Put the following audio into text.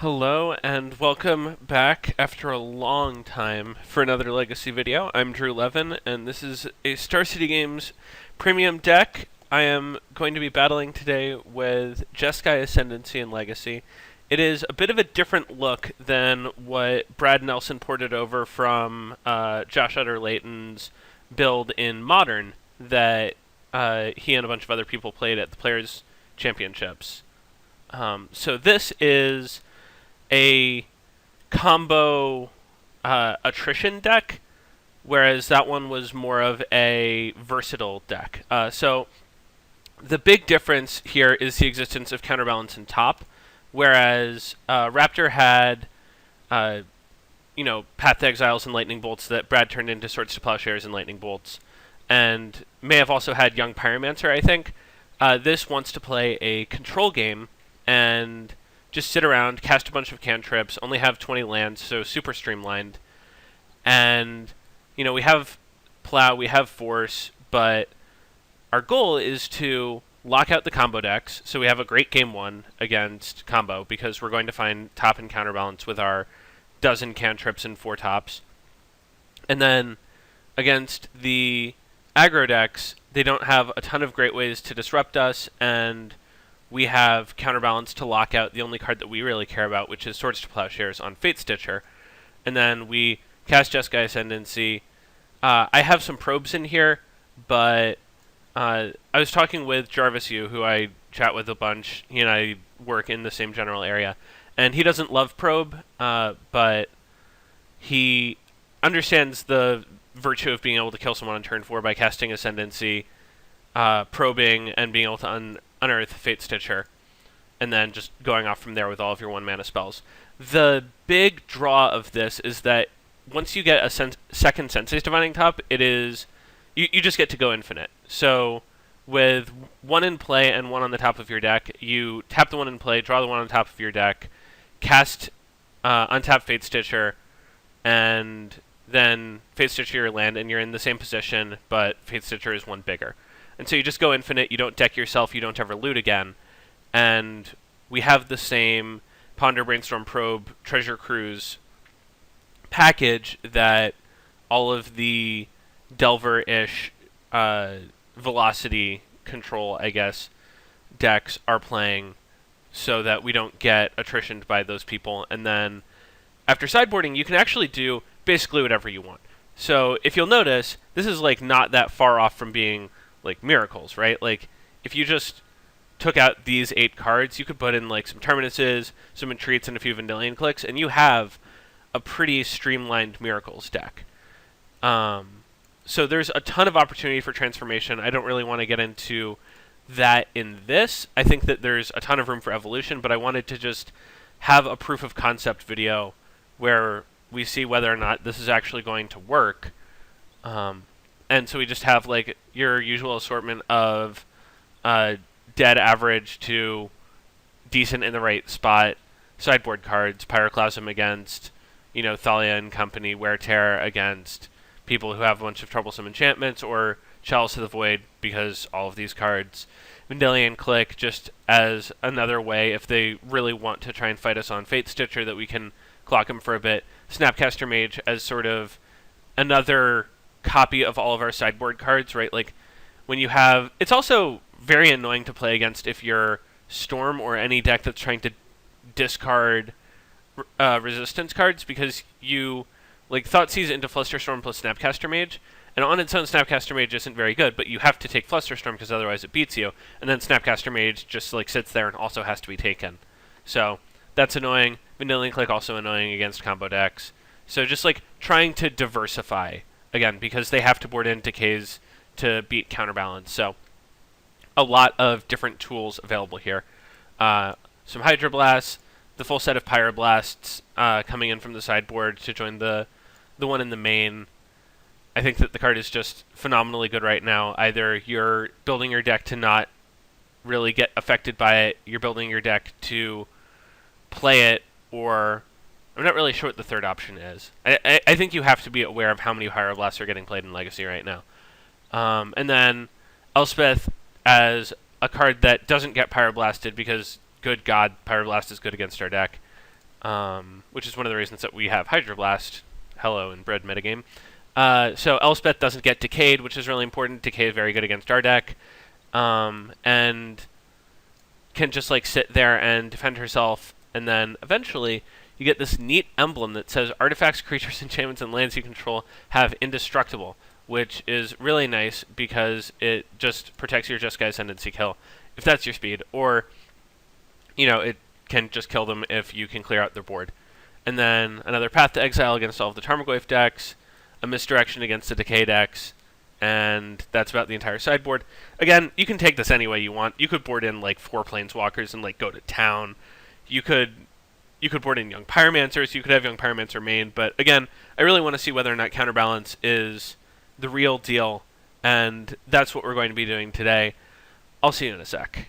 Hello and welcome back after a long time for another Legacy video. I'm Drew Levin and this is a StarCityGames premium deck. I am going to be battling today with Jeskai Ascendancy and Legacy. It is a bit of a different look than what Brad Nelson ported over from Josh Utter-Layton's build in Modern that he and a bunch of other people played at the Players' Championships. So this is a combo attrition deck, whereas that one was more of a versatile deck. So the big difference here is the existence of counterbalance in top, whereas Raptor had, Path to Exiles and Lightning Bolts that Brad turned into Swords to Plowshares and Lightning Bolts, and may have also had Young Pyromancer, I think. This wants to play a control game and just sit around, cast a bunch of cantrips, only have 20 lands, so super streamlined. And, we have Plow, we have Force, but our goal is to lock out the combo decks, so we have a great game one against combo, because we're going to find top and counterbalance with our dozen cantrips and 4 tops. And then, against the aggro decks, they don't have a ton of great ways to disrupt us, and we have counterbalance to lock out the only card that we really care about, which is Swords to Plowshares on Fate Stitcher. And then we cast Jeskai Ascendancy. I have some probes in here, but I was talking with Jarvis Yu, who I chat with a bunch. He and I work in the same general area. And he doesn't love probe, but he understands the virtue of being able to kill someone on turn 4 by casting Ascendancy, probing, and being able to unearth Fate Stitcher, and then just going off from there with all of your 1-mana spells. The big draw of this is that once you get a second Sensei's Divining Top, it is you just get to go infinite. So with 1 in play and 1 on the top of your deck, you tap the 1 in play, draw the 1 on top of your deck, cast untap Fate Stitcher, and then Fate Stitcher your land, and you're in the same position, but Fate Stitcher is 1 bigger. And so you just go infinite, you don't deck yourself, you don't ever loot again. And we have the same Ponder, Brainstorm, Probe, Treasure Cruise package that all of the Delver-ish velocity control, I guess, decks are playing, so that we don't get attritioned by those people. And then after sideboarding, you can actually do basically whatever you want. So if you'll notice, this is not that far off from being miracles, right? If you just took out these 8 cards, you could put in some Terminuses, some Entreats, and a few Vendilion Clicks, and you have a pretty streamlined miracles deck. So there's a ton of opportunity for transformation. I don't really want to get into that in this. I think that there's a ton of room for evolution, but I wanted to just have a proof of concept video where we see whether or not this is actually going to work. And so we just have your usual assortment of dead average to decent in the right spot sideboard cards. Pyroclasm against, Thalia and company. Wear Tear against people who have a bunch of troublesome enchantments, or Chalice of the Void, because all of these cards. Vendilion Click just as another way, if they really want to try and fight us on Fate Stitcher, that we can clock them for a bit. Snapcaster Mage as sort of another copy of all of our sideboard cards, right? When you have... It's also very annoying to play against if you're Storm or any deck that's trying to discard resistance cards, because you Thoughtseize into Flusterstorm plus Snapcaster Mage, and on its own Snapcaster Mage isn't very good, but you have to take Flusterstorm because otherwise it beats you, and then Snapcaster Mage just sits there and also has to be taken. So that's annoying. Vendilion Click also annoying against combo decks. So just trying to diversify, again, because they have to board in decays to beat counterbalance. So a lot of different tools available here. Some Hydroblasts, the full set of Pyroblasts coming in from the sideboard to join the one in the main. I think that the card is just phenomenally good right now. Either you're building your deck to not really get affected by it, you're building your deck to play it, or I'm not really sure what the third option is. I think you have to be aware of how many Pyroblasts are getting played in Legacy right now. And then Elspeth as a card that doesn't get Pyroblasted, because, good God, Pyroblast is good against our deck. which is one of the reasons that we have Hydroblast, Hello, and Bread metagame. So Elspeth doesn't get Decayed, which is really important. Decay is very good against our deck. And can just like sit there and defend herself, and then eventually you get this neat emblem that says artifacts, creatures, enchantments, and lands you control have indestructible, which is really nice because it just protects your Jeskai Ascendancy kill, if that's your speed, or, you know, it can just kill them if you can clear out their board. And then another Path to Exile against all of the Tarmogoyf decks, a Misdirection against the Decay decks, and that's about the entire sideboard. Again, you can take this any way you want. You could board in like 4 Planeswalkers and like go to town. You could board in Young Pyromancers. You could have Young Pyromancer main, but again, I really want to see whether or not Counterbalance is the real deal, and that's what we're going to be doing today. I'll see you in a sec.